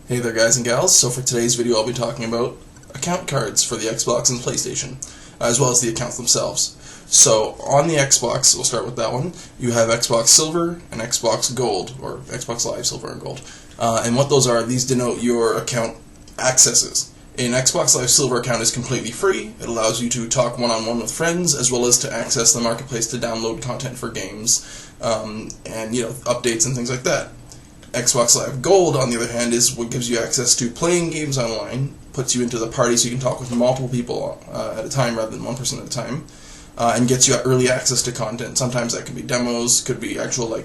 Hey there guys and gals, so for today's video I'll be talking about account cards for the Xbox and PlayStation, as well as the accounts themselves. So on the Xbox, we'll start with that one, you have Xbox Silver and Xbox Gold, or Xbox Live Silver and Gold. And what those are, these denote your account accesses. An Xbox Live Silver account is completely free. It allows you to talk one-on-one with friends, as well as to access the marketplace to download content for games, and updates and things like that. Xbox Live Gold, on the other hand, is what gives you access to playing games online, puts you into the party so you can talk with multiple people at a time rather than one person at a time, and gets you early access to content. Sometimes that could be demos, could be actual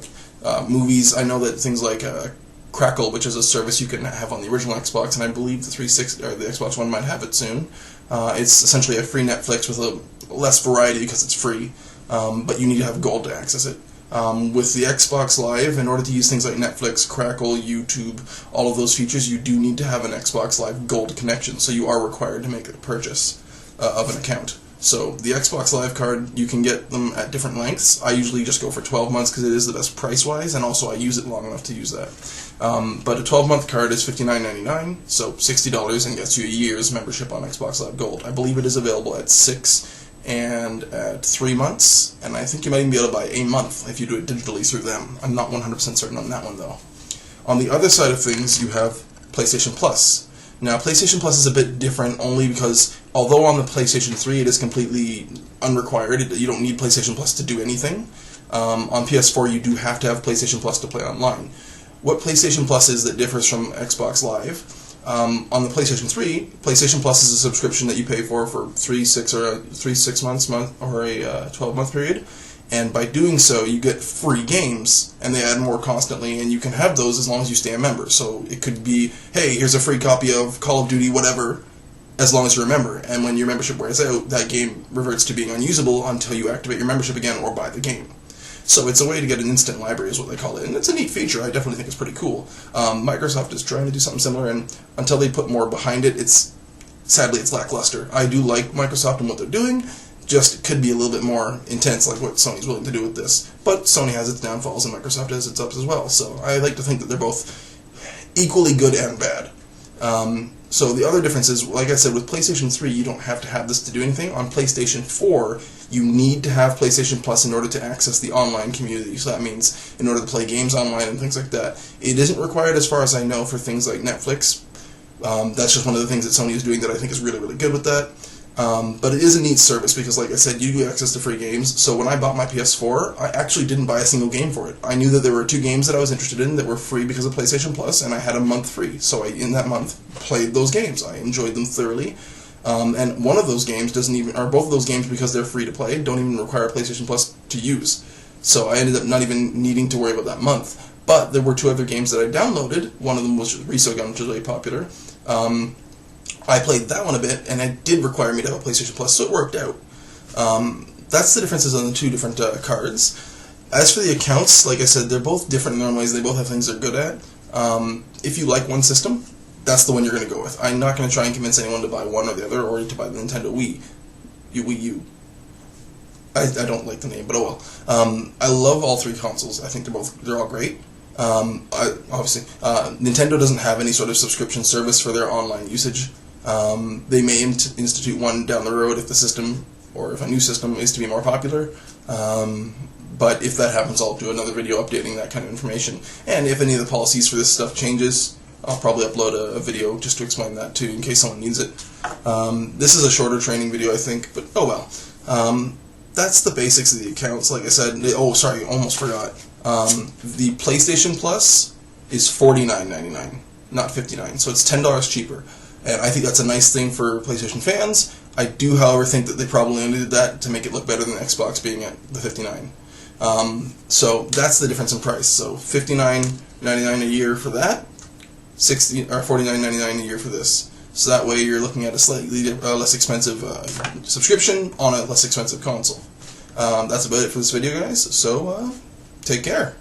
movies. I know that things like Crackle, which is a service you can have on the original Xbox, and I believe the 360 or the Xbox One might have it soon. It's essentially a free Netflix with a less variety because it's free, but you need to have Gold to access it. With the Xbox Live, in order to use things like Netflix, Crackle, YouTube, all of those features, you do need to have an Xbox Live Gold connection, so you are required to make a purchase of an account. So the Xbox Live card, you can get them at different lengths. I usually just go for 12 months because it is the best price-wise, and also I use it long enough to use that. But a 12-month card is $59.99, so $60, and gets you a year's membership on Xbox Live Gold. I believe it is available at 6 and at 3 months, and I think you might even be able to buy a month if you do it digitally through them. I'm not 100% certain on that one though. On the other side of things, you have PlayStation Plus. Now, PlayStation Plus is a bit different only because, although on the PlayStation 3 it is completely unrequired, you don't need PlayStation Plus to do anything, on PS4 you do have to have PlayStation Plus to play online. What PlayStation Plus is that differs from Xbox Live, on the PlayStation 3, PlayStation Plus is a subscription that you pay for 6 months, or a 12-month period, and by doing so you get free games, and they add more constantly, and you can have those as long as you stay a member. So it could be, hey, here's a free copy of Call of Duty whatever, as long as you're a member, and when your membership wears out, that game reverts to being unusable until you activate your membership again or buy the game. So it's a way to get an instant library is what they call it, and it's a neat feature. I definitely think it's pretty cool. Microsoft is trying to do something similar, and until they put more behind it, sadly it's lackluster. I do like Microsoft and what they're doing, just could be a little bit more intense like what Sony's willing to do with this. But Sony has its downfalls and Microsoft has its ups as well, so I like to think that they're both equally good and bad. So the other difference is, like I said, with PlayStation 3 you don't have to have this to do anything. On PlayStation 4 you need to have PlayStation Plus in order to access the online community, so that means in order to play games online and things like that. It isn't required as far as I know for things like Netflix. That's just one of the things that Sony is doing that I think is really, really good with that. But it is a neat service because, like I said, you get access to free games. So when I bought my PS4, I actually didn't buy a single game for it. I knew that there were 2 games that I was interested in that were free because of PlayStation Plus, and I had a month free. So in that month, played those games. I enjoyed them thoroughly. And one of those games both of those games, because they're free to play, don't even require PlayStation Plus to use. So I ended up not even needing to worry about that month. But there were 2 other games that I downloaded. One of them was Resogun, which is really popular. I played that one a bit, and it did require me to have a PlayStation Plus, so it worked out. That's the differences on the 2 different cards. As for the accounts, like I said, they're both different in their own ways. They both have things they're good at. If you like one system, that's the one you're going to go with. I'm not going to try and convince anyone to buy one or the other, or to buy the Nintendo Wii U. I don't like the name, but oh well. I love all 3 consoles. I think they're all great. Obviously, Nintendo doesn't have any sort of subscription service for their online usage. They may institute one down the road if the system, or if a new system is to be more popular. But if that happens, I'll do another video updating that kind of information. And if any of the policies for this stuff changes, I'll probably upload a video just to explain that too, in case someone needs it. This is a shorter training video, I think, but oh well. That's the basics of the accounts. Like I said, oh sorry, almost forgot. The PlayStation Plus is $49.99, not $59, so it's $10 cheaper. And I think that's a nice thing for PlayStation fans. I do, however, think that they probably only did that to make it look better than Xbox being at the $59. So that's the difference in price. So $59.99 a year for that, $49.99 a year for this. So that way you're looking at a slightly less expensive subscription on a less expensive console. That's about it for this video, guys. So take care.